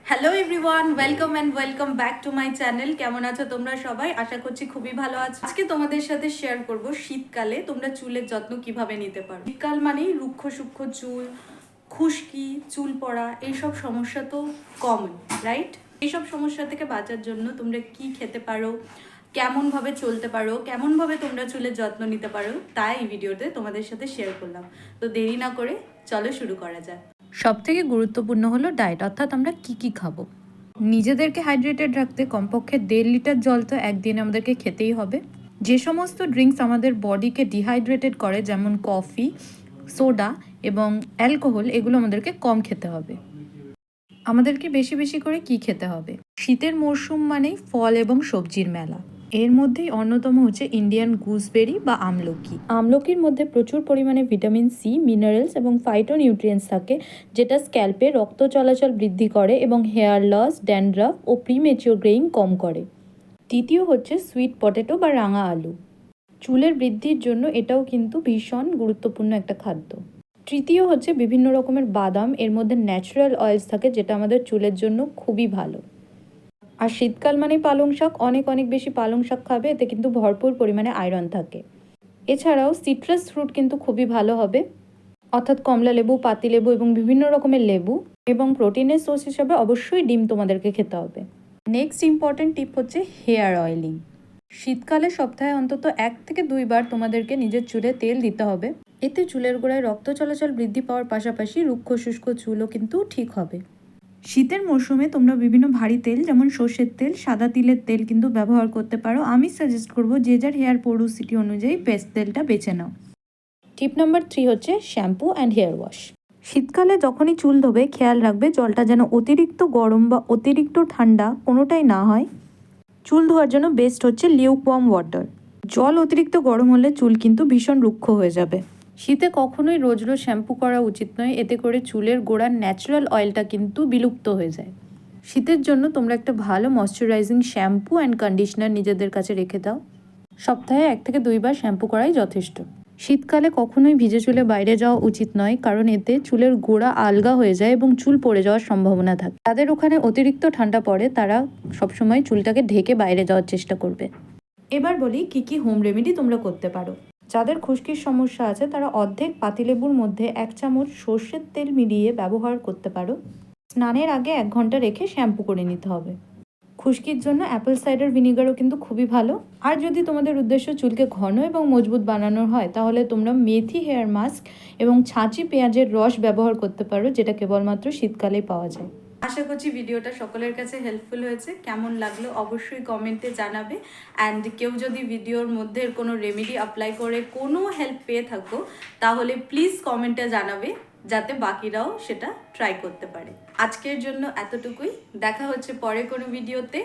Hello everyone, welcome back to my channel. কেমন আছো তোমরা সবাই? আশা করছি খুবই ভালো আছো। আজকে তোমাদের সাথে শেয়ার করব শীতকালে তোমরা চুলের যত্ন কিভাবে নিতে পারো। শীতকাল মানেই রুক্ষ সূক্ষ্ম চুল, খুশকি, চুল পড়া, এইসব সমস্যা তো কমন, রাইট? এইসব সমস্যা থেকে বাঁচার জন্য তোমরা কি খেতে পারো, কেমনভাবে চলতে পারো, কেমনভাবে তোমরা চুলের যত্ন নিতে পারো, তাই এই ভিডিওতে তোমাদের সাথে শেয়ার করলাম। তো দেরি না করে চলো শুরু করা যাক। সবথেকে গুরুত্বপূর্ণ হলো ডায়েট, অর্থাৎ আমরা কি খাবো। নিজেদেরকে হাইড্রেটেড রাখতে কমপক্ষে 1.5 লিটার জল তো একদিনে আমাদেরকে খেতেই হবে। যে সমস্ত ড্রিঙ্কস আমাদের বডিকে ডিহাইড্রেটেড করে, যেমন কফি, সোডা এবং অ্যালকোহল, এগুলো আমাদেরকে কম খেতে হবে। আমাদেরকে বেশি বেশি করে কি খেতে হবে? শীতের মরশুম মানেই ফল এবং সবজির মেলা। এর মধ্যেই অন্যতম হচ্ছে ইন্ডিয়ান গুসবেরি বা আমলকি। আমলকির মধ্যে প্রচুর পরিমাণে ভিটামিন সি, মিনারেলস এবং ফাইটোনিউট্রিয়েন্টস থাকে, যেটা স্ক্যাল্পে রক্ত চলাচল বৃদ্ধি করে এবং হেয়ার লস, ড্যান্ড্রাফ ও প্রিমেচিওর গ্রেইং কম করে। তৃতীয় হচ্ছে সুইট পটেটো বা রাঙা আলু। চুলের বৃদ্ধির জন্য এটাও কিন্তু ভীষণ গুরুত্বপূর্ণ একটা খাদ্য। তৃতীয় হচ্ছে বিভিন্ন রকমের বাদাম, এর মধ্যে ন্যাচারাল অয়েলস থাকে, যেটা আমাদের চুলের জন্য খুবই ভালো। আর শীতকাল মানে পালং শাক, অনেক বেশি পালং শাক খাবে, এতে কিন্তু ভরপুর পরিমাণে আয়রন থাকে। এছাড়াও সিট্রাস ফ্রুট কিন্তু খুবই ভালো হবে, অর্থাৎ কমলা লেবু, পাতি লেবু এবং বিভিন্ন রকমের লেবু। এবং প্রোটিনের সোর্স হিসাবে অবশ্যই ডিম তোমাদেরকে খেতে হবে। নেক্সট ইম্পর্টেন্ট টিপ হচ্ছে হেয়ার অয়েলিং। শীতকালে সপ্তাহে অন্তত 1 থেকে 2 বার তোমাদেরকে নিজের চুলে তেল দিতে হবে। এতে চুলের গোড়ায় রক্ত চলাচল বৃদ্ধি পাওয়ার পাশাপাশি রুক্ষ শুষ্ক চুলও কিন্তু ঠিক হবে। শীতের মরশুমে তোমরা বিভিন্ন ভারী তেল, যেমন সর্ষের তেল, সাদা তিলের তেল কিন্তু ব্যবহার করতে পারো। আমি সাজেস্ট করব যে যার হেয়ার পোরোসিটি অনুযায়ী বেস্ট তেলটা বেছে নাও। টিপ নাম্বার 3 হচ্ছে শ্যাম্পু অ্যান্ড হেয়ার ওয়াশ। শীতকালে যখনই চুল ধোবে খেয়াল রাখবে জলটা যেন অতিরিক্ত গরম বা অতিরিক্ত ঠান্ডা কোনোটাই না হয়। চুল ধোয়ার জন্য বেস্ট হচ্ছে লিউকওয়ার্ম ওয়াটার। জল অতিরিক্ত গরম হলে চুল কিন্তু ভীষণ রুক্ষ হয়ে যাবে। শীতে কখনোই রোজ রোজ শ্যাম্পু করা উচিত নয়, এতে করে চুলের গোড়ার ন্যাচারাল অয়েলটা কিন্তু বিলুপ্ত হয়ে যায়। শীতের জন্য তোমরা একটা ভালো ময়শ্চারাইজিং শ্যাম্পু অ্যান্ড কন্ডিশনার নিজেদের কাছে রেখে দাও। সপ্তাহে 1 থেকে 2 বার শ্যাম্পু করাই যথেষ্ট। শীতকালে কখনোই ভিজে চুলে বাইরে যাওয়া উচিত নয়, কারণ এতে চুলের গোড়া আলগা হয়ে যায় এবং চুল পড়ে যাওয়ার সম্ভাবনা থাকে। তাদের ওখানে অতিরিক্ত ঠান্ডা পড়ে, তারা সবসময় চুলটাকে ঢেকে বাইরে যাওয়ার চেষ্টা করবে। এবার বলি কি হোম রেমেডি তোমরা করতে পারো। যাদের খুশকির সমস্যা আছে তারা অর্ধেক পাতিলেবুর মধ্যে 1 চামচ সর্ষের তেল মিলিয়ে ব্যবহার করতে পারো। স্নানের আগে 1 ঘন্টা রেখে শ্যাম্পু করে নিতে হবে। খুশকির জন্য অ্যাপেল সাইডার ভিনিগারও কিন্তু খুবই ভালো। আর যদি তোমাদের উদ্দেশ্য চুলকে ঘন এবং মজবুত বানানোর হয়, তাহলে তোমরা মেথি হেয়ার মাস্ক এবং ছাঁচি পেঁয়াজের রস ব্যবহার করতে পারো, যেটা কেবলমাত্র শীতকালেই পাওয়া যায়। আশা করছি ভিডিওটা সকলের কাছে হেল্পফুল হয়েছে। কেমন লাগলো অবশ্যই কমেন্টে জানাবে। অ্যান্ড কেউ যদি ভিডিওর মধ্যে কোনো রেমেডি অ্যাপ্লাই করে কোনো হেল্প পেয়ে থাকো, তাহলে প্লিজ কমেন্টে জানাবে, যাতে বাকিরাও সেটা ট্রাই করতে পারে। আজকের জন্য এতটুকুই। দেখা হচ্ছে পরে কোনো ভিডিওতে।